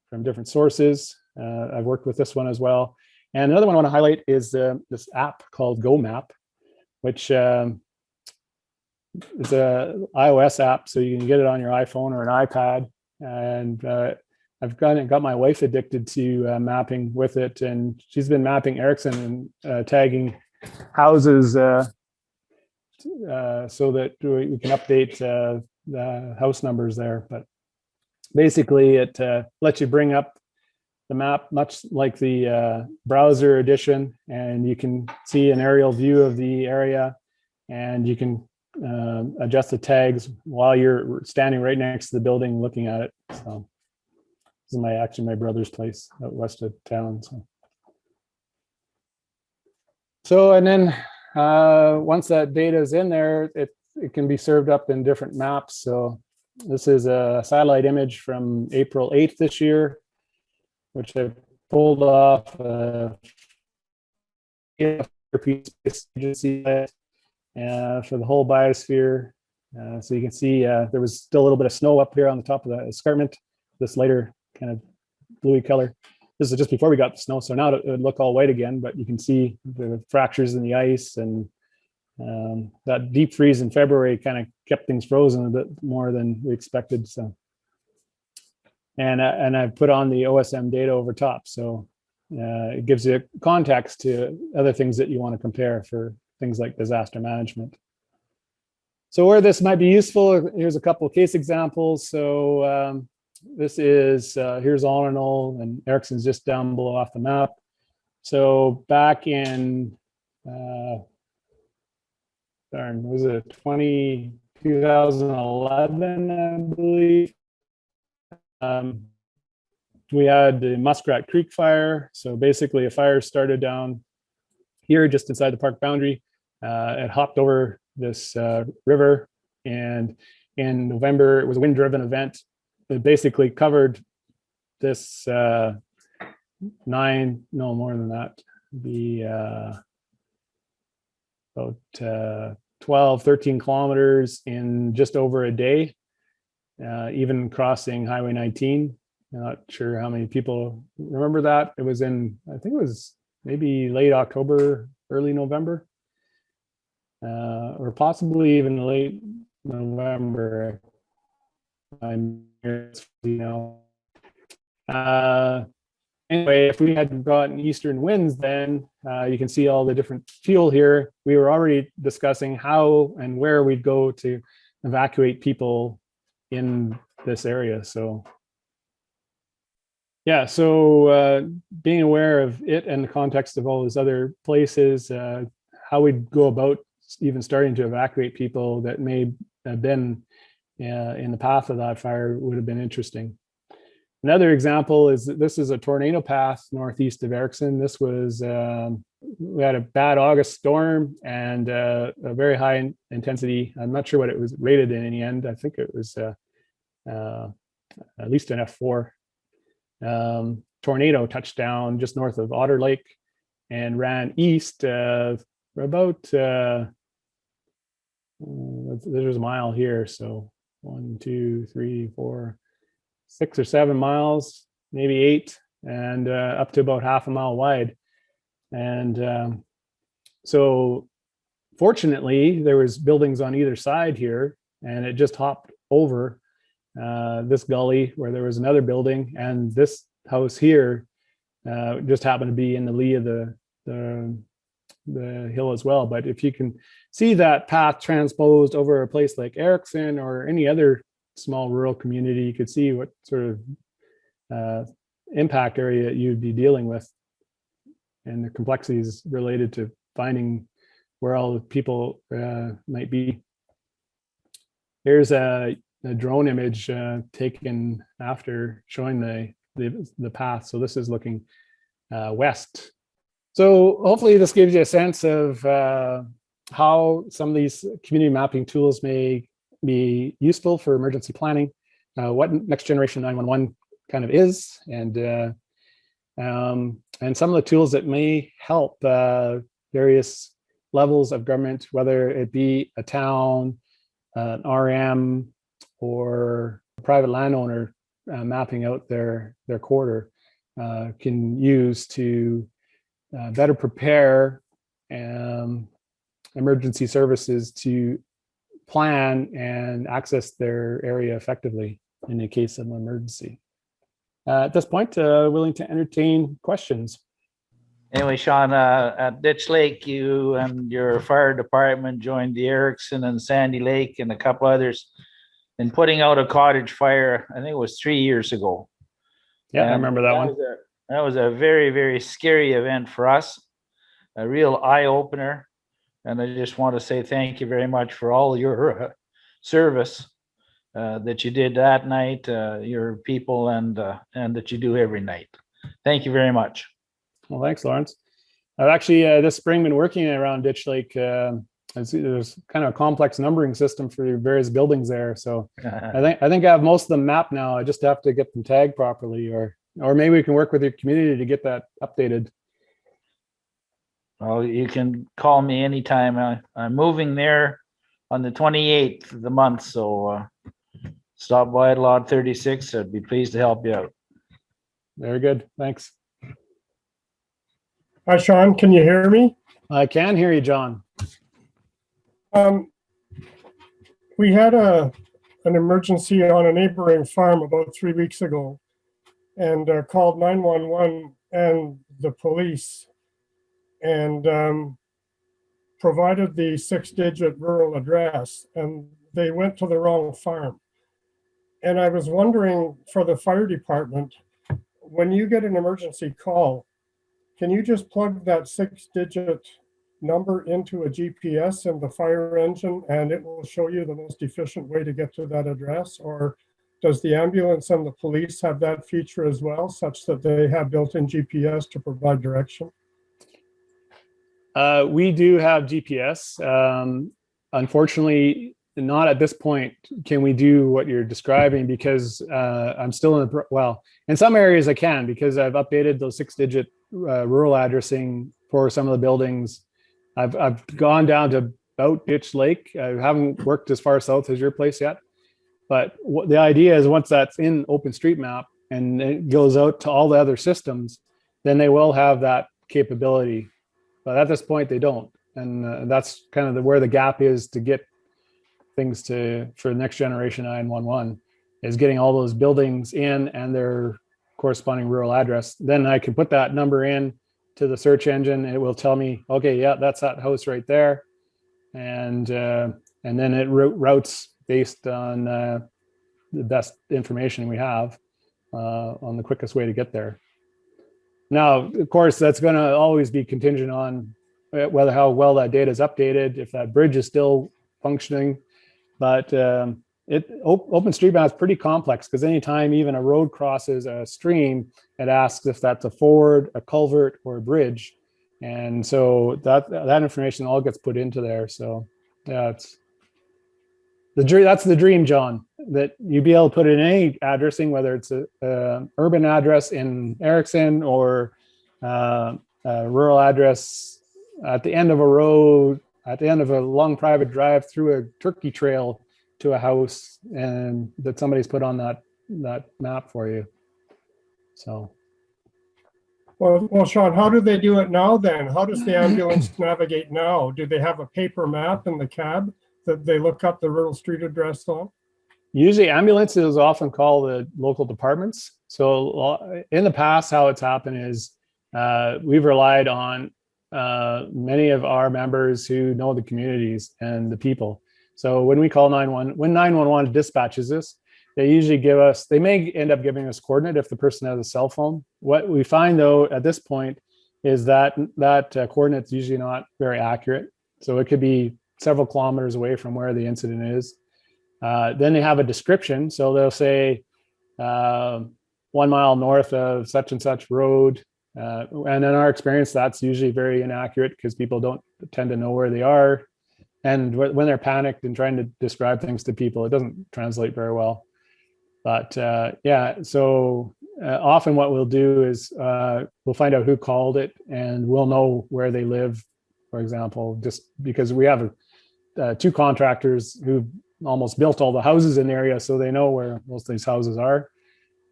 [SPEAKER 2] from different sources. I've worked with this one as well. And another one I want to highlight is this app called GoMap, which is a iOS app, so you can get it on your iPhone or an iPad. And I've got my wife addicted to mapping with it, and she's been mapping Erickson and tagging houses so that we can update the house numbers there. But basically, it lets you bring up the map, much like the browser edition, and you can see an aerial view of the area, and you can adjust the tags while you're standing right next to the building looking at it. So this is actually my brother's place out west of town. So and then once that data is in there, it can be served up in different maps. So this is a satellite image from April 8th this year, which I pulled off agency for the whole biosphere. So you can see there was still a little bit of snow up here on the top of the escarpment, this lighter kind of bluey color. This is just before we got the snow. So now it would look all white again, but you can see the fractures in the ice, and that deep freeze in February kind of kept things frozen a bit more than we expected. So And I've put on the OSM data over top. So it gives you context to other things that you want to compare for things like disaster management. So where this might be useful, here's a couple of case examples. So this is, here's Onanole, and Ericsson's just down below off the map. So back in, was it 2011, I believe. We had the Muskrat Creek fire. So basically a fire started down here just inside the park boundary. It hopped over this river, and in November, it was a wind-driven event. It basically covered this more than that, be about 12, 13 kilometers in just over a day, even crossing Highway 19. I'm not sure how many people remember that. It was in, I think it was maybe late October, early November, or possibly even late November. Anyway, if we had gotten eastern winds, then you can see all the different fuel here. We were already discussing how and where we'd go to evacuate people in this area. So yeah, so being aware of it and the context of all those other places, how we'd go about even starting to evacuate people that may have been in the path of that fire would have been interesting. Another example is that this is a tornado path northeast of Ericsson. This was, we had a bad August storm and a very high intensity. I'm not sure what it was rated in the end. I think it was at least an F4. Tornado touched down just north of Otter Lake and ran east for about, there's a mile here. So 1, 2, 3, 4, 6 or 7 miles, maybe 8, and up to about half a mile wide. And so fortunately, there was buildings on either side here, and it just hopped over this gully where there was another building, and this house here just happened to be in the lee of the hill as well. But if you can see that path transposed over a place like Ericsson or any other small rural community, you could see what sort of impact area you'd be dealing with and the complexities related to finding where all the people might be. Here's a drone image taken after showing the path. So this is looking west. So hopefully this gives you a sense of how some of these community mapping tools may be useful for emergency planning, what next generation 911 kind of is, and some of the tools that may help various levels of government, whether it be a town, an RM, or a private landowner mapping out their corridor, can use to better prepare emergency services to plan and access their area effectively in the case of an emergency. At this point, willing to entertain questions.
[SPEAKER 4] Anyway, Sean, at Ditch Lake, you and your fire department joined the Ericsson and Sandy Lake and a couple others in putting out a cottage fire. I think it was 3 years ago.
[SPEAKER 2] Yeah, and I remember that one.
[SPEAKER 4] That was a very, very scary event for us, a real eye-opener. And I just want to say thank you very much for all your service that you did that night, your people, and that you do every night. Thank you very much.
[SPEAKER 2] Well, thanks, Lawrence. I've actually this spring been working around Ditch Lake. There's kind of a complex numbering system for your various buildings there. So I think I have most of them mapped now. I just have to get them tagged properly, or maybe we can work with your community to get that updated.
[SPEAKER 4] Well, you can call me anytime. I'm moving there on the 28th of the month, so stop by at Lot 36. I'd be pleased to help you out.
[SPEAKER 2] Very good. Thanks.
[SPEAKER 5] Hi, Sean. Can you hear me?
[SPEAKER 2] I can hear you, John.
[SPEAKER 5] We had an emergency on a neighboring farm about 3 weeks ago, and called 911 and the police and provided the 6-digit rural address, and they went to the wrong farm. And I was wondering, for the fire department, when you get an emergency call, can you just plug that 6-digit number into a GPS in the fire engine and it will show you the most efficient way to get to that address? Or does the ambulance and the police have that feature as well, such that they have built-in GPS to provide direction?
[SPEAKER 2] We do have GPS. Unfortunately, not at this point can we do what you're describing, because I'm still in the, well, in some areas I can, because I've updated those 6-digit rural addressing for some of the buildings. I've gone down to about Ditch Lake. I haven't worked as far south as your place yet. But the idea is, once that's in OpenStreetMap and it goes out to all the other systems, then they will have that capability. But at this point, they don't. And that's kind of where the gap is to get things for next generation 911, is getting all those buildings in and their corresponding rural address. Then I can put that number in to the search engine. And it will tell me, okay, yeah, that's that house right there. And then it routes based on the best information we have on the quickest way to get there. Now, of course, that's going to always be contingent on whether how well that data is updated, if that bridge is still functioning. But OpenStreetMap is pretty complex, because anytime even a road crosses a stream, it asks if that's a ford, a culvert, or a bridge. And so that information all gets put into there. So yeah, that's the dream, John, that you'd be able to put in any addressing, whether it's a urban address in Erickson or a rural address at the end of a road, at the end of a long private drive through a turkey trail to a house, and that somebody's put on that map for you. So.
[SPEAKER 5] Well, Sean, how do they do it now then? How does the ambulance navigate now? Do they have a paper map in the cab that they look up the rural street address on?
[SPEAKER 2] Usually ambulances often call the local departments. So in the past, how it's happened is we've relied on many of our members who know the communities and the people. So when we call 911, when 911 dispatches us, they usually they may end up giving us coordinate if the person has a cell phone. What we find though at this point is that coordinate's usually not very accurate. So it could be several kilometers away from where the incident is. Then they have a description. So they'll say 1 mile north of such and such road. And in our experience, that's usually very inaccurate, because people don't tend to know where they are. And when they're panicked and trying to describe things to people, it doesn't translate very well. But yeah, so often what we'll do is we'll find out who called it, and we'll know where they live, for example, just because we have 2 contractors who almost built all the houses in the area, so they know where most of these houses are.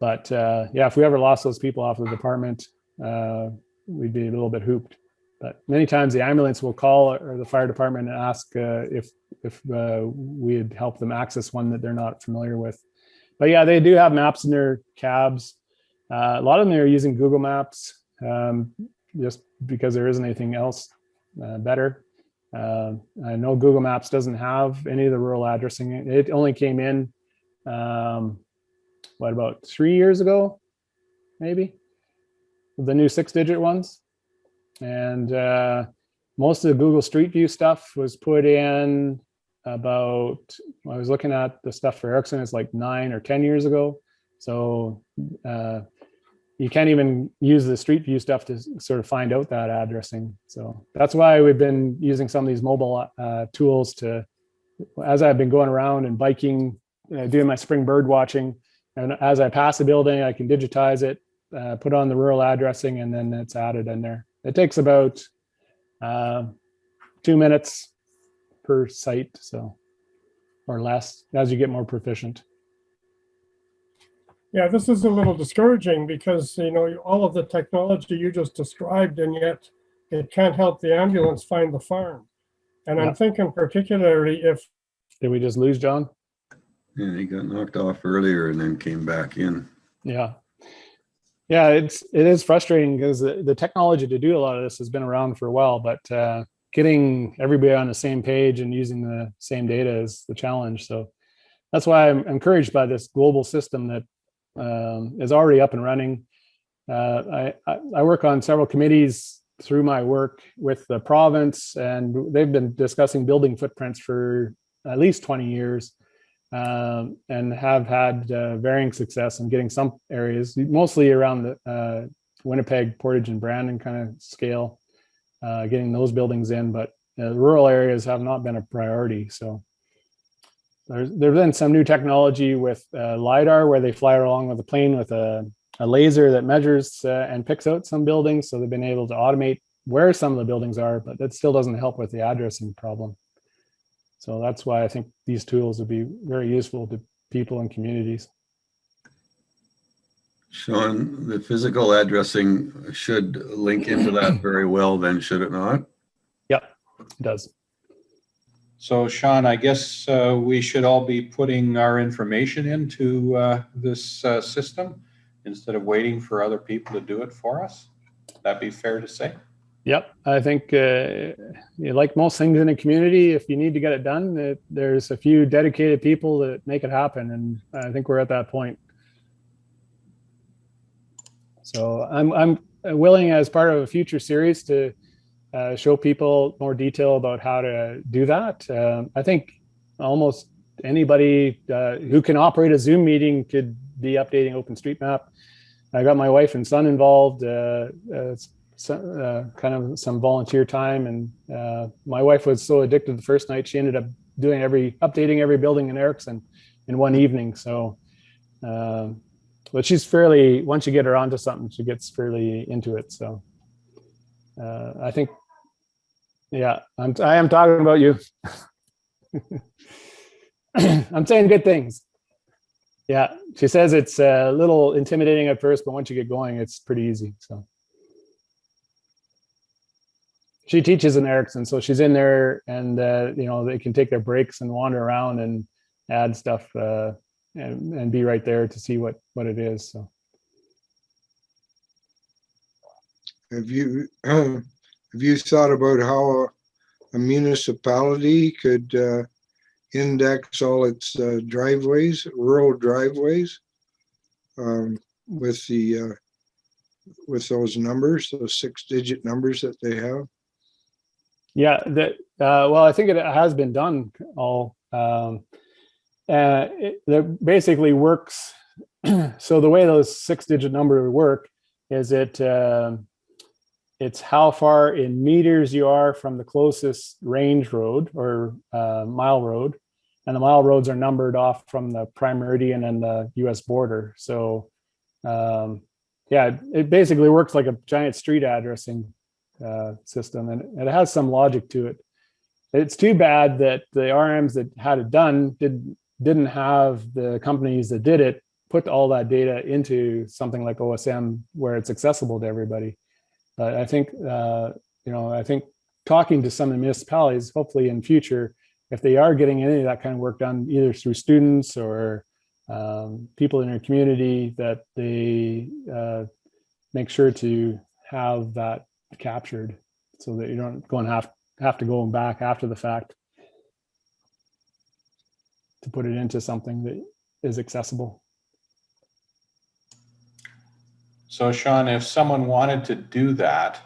[SPEAKER 2] But yeah, if we ever lost those people off the department, we'd be a little bit hooped. But many times the ambulance will call, or the fire department, and ask if we'd help them access one that they're not familiar with. But yeah, they do have maps in their cabs. A lot of them are using Google Maps, just because there isn't anything else better. I know Google Maps doesn't have any of the rural addressing. It only came in, what, about 3 years ago, maybe, the new 6-digit ones. And most of the Google Street View stuff was put in about, I was looking at the stuff for Erickson, it's like 9 or 10 years ago. So you can't even use the Street View stuff to sort of find out that addressing. So that's why we've been using some of these mobile tools to, as I've been going around and biking, doing my spring bird watching, and as I pass a building, I can digitize it, put on the rural addressing, and then it's added in there. It takes about 2 minutes per site, so, or less, as you get more proficient.
[SPEAKER 5] Yeah, this is a little discouraging, because all of the technology you just described, and yet it can't help the ambulance find the farm. And I'm thinking particularly if...
[SPEAKER 2] Did we just lose John?
[SPEAKER 3] Yeah, he got knocked off earlier and then came back in.
[SPEAKER 2] Yeah. Yeah, it is frustrating because the technology to do a lot of this has been around for a while, but getting everybody on the same page and using the same data is the challenge. So that's why I'm encouraged by this global system that is already up and running. I work on several committees through my work with the province, and they've been discussing building footprints for at least 20 years. And have had varying success in getting some areas, mostly around the Winnipeg, Portage, and Brandon kind of scale, getting those buildings in. But rural areas have not been a priority. So there's been some new technology with LiDAR, where they fly along with a plane with a laser that measures and picks out some buildings. So they've been able to automate where some of the buildings are, but that still doesn't help with the addressing problem. So that's why I think these tools would be very useful to people and communities.
[SPEAKER 3] Sean, the physical addressing should link into that very well then, should it not?
[SPEAKER 2] Yep, it does.
[SPEAKER 6] So Sean, I guess we should all be putting our information into this system instead of waiting for other people to do it for us. Would that be fair to say?
[SPEAKER 2] Yep, I think like most things in a community, if you need to get it done, there's a few dedicated people that make it happen, and I think we're at that point. So I'm willing, as part of a future series, to show people more detail about how to do that. I think almost anybody who can operate a Zoom meeting could be updating OpenStreetMap. I got my wife and son involved. Kind of some volunteer time, and my wife was so addicted the first night she ended up updating every building in Erickson in one evening. So but she's fairly, once you get her onto something, she gets fairly into it. So I think, yeah, I am talking about you. I'm saying good things. Yeah, she says it's a little intimidating at first, but once you get going, it's pretty easy. So she teaches in Erickson, so she's in there, and they can take their breaks and wander around and add stuff and be right there to see what it is. So
[SPEAKER 1] Have you thought about how a municipality could index all its driveways, rural driveways, with those numbers, those 6-digit numbers that they have?
[SPEAKER 2] yeah, well, I think it has been done all. It basically works. So the way those 6-digit numbers work is it's how far in meters you are from the closest range road or mile road, and the mile roads are numbered off from the prime meridian and the U.S. border. So yeah, it basically works like a giant street addressing system, and it has some logic to it. It's too bad that the RMs that had it done didn't have the companies that did it put all that data into something like OSM where it's accessible to everybody. But I think I think talking to some of the municipalities, hopefully in future, if they are getting any of that kind of work done, either through students or people in their community, that they make sure to have that captured so that you don't go and have to go back after the fact to put it into something that is accessible.
[SPEAKER 6] So Sean, if someone wanted to do that,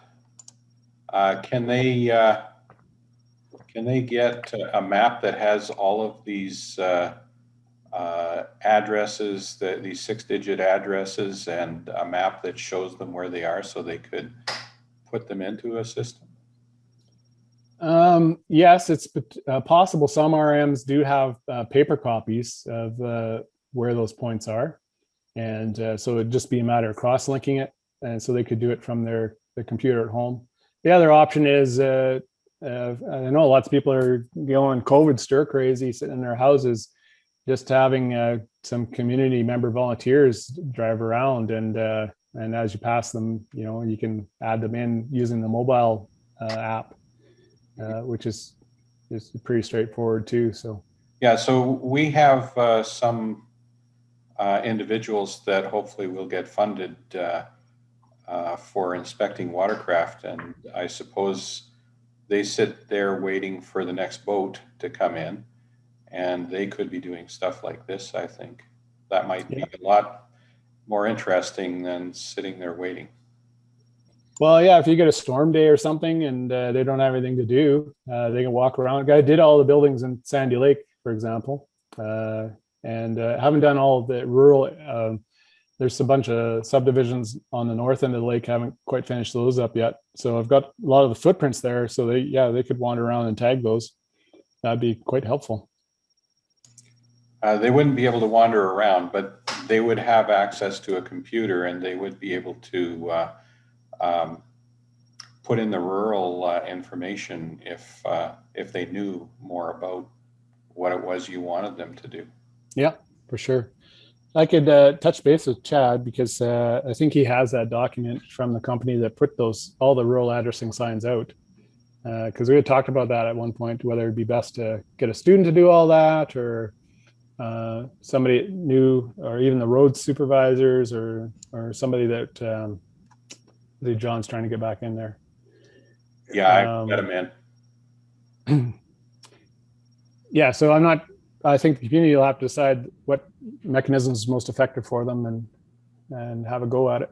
[SPEAKER 6] can they get a map that has all of these addresses, these 6-digit addresses, and a map that shows them where they are so they could put them into a system?
[SPEAKER 2] Yes, it's possible. Some RMs do have paper copies of where those points are. And so it'd just be a matter of cross-linking it. And so they could do it from their computer at home. The other option is, I know lots of people are going COVID stir crazy, sitting in their houses, just having some community member volunteers drive around. And as you pass them, you can add them in using the mobile app, which is pretty straightforward too. So
[SPEAKER 6] yeah, so we have some individuals that hopefully will get funded for inspecting watercraft. And I suppose they sit there waiting for the next boat to come in, and they could be doing stuff like this. I think that might be a lot more interesting than sitting there waiting.
[SPEAKER 2] Well, yeah, if you get a storm day or something and they don't have anything to do, they can walk around. Guy did all the buildings in Sandy Lake, for example, and haven't done all of the rural. There's a bunch of subdivisions on the north end of the lake. Haven't quite finished those up yet. So I've got a lot of the footprints there. So they could wander around and tag those. That'd be quite helpful.
[SPEAKER 6] They wouldn't be able to wander around, but they would have access to a computer, and they would be able to put in the rural information if they knew more about what it was you wanted them to do.
[SPEAKER 2] Yeah, for sure. I could touch base with Chad because I think he has that document from the company that put all the rural addressing signs out. Because we had talked about that at one point, whether it'd be best to get a student to do all that, or somebody new, or even the road supervisors, or somebody that John's trying to get back in there.
[SPEAKER 6] Yeah, I got him in.
[SPEAKER 2] Yeah, so I think the community will have to decide what mechanism is most effective for them and have a go at it.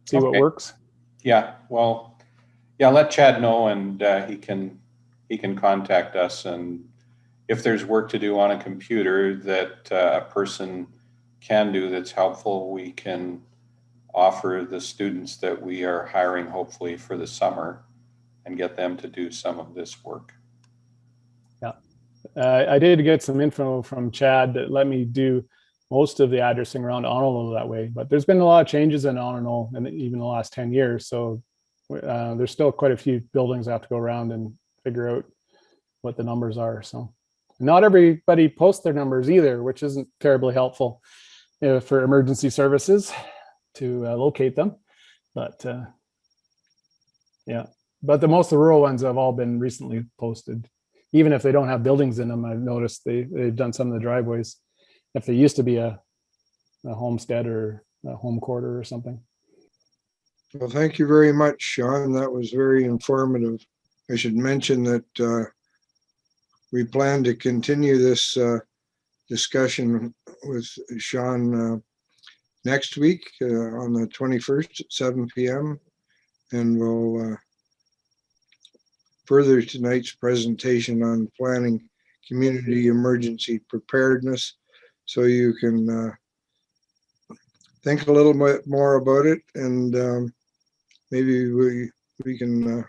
[SPEAKER 2] See what works.
[SPEAKER 6] Yeah, well, yeah, let Chad know, and he can contact us, and if there's work to do on a computer that a person can do that's helpful, we can offer the students that we are hiring hopefully for the summer and get them to do some of this work.
[SPEAKER 2] Yeah. I did get some info from Chad that let me do most of the addressing around Onanole that way, but there's been a lot of changes in Onanole in even the last 10 years. So there's still quite a few buildings I have to go around and figure out what the numbers are. So not everybody posts their numbers either, which isn't terribly helpful for emergency services to locate them. But yeah, but most of the rural ones have all been recently posted. Even if they don't have buildings in them, I've noticed they've done some of the driveways. If they used to be a homestead or a home quarter or something.
[SPEAKER 1] Well, thank you very much, Sean. That was very informative. I should mention that we plan to continue this discussion with Sean next week on the 21st at 7 p.m. And we'll further tonight's presentation on planning community emergency preparedness, so you can think a little bit more about it, and maybe we can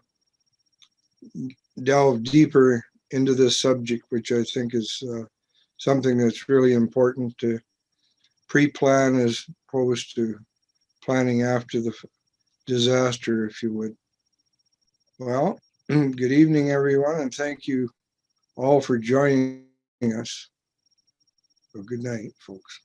[SPEAKER 1] delve deeper into this subject, which I think is something that's really important to pre-plan as opposed to planning after the disaster, if you would. Well, good evening, everyone, and thank you all for joining us. So good night, folks.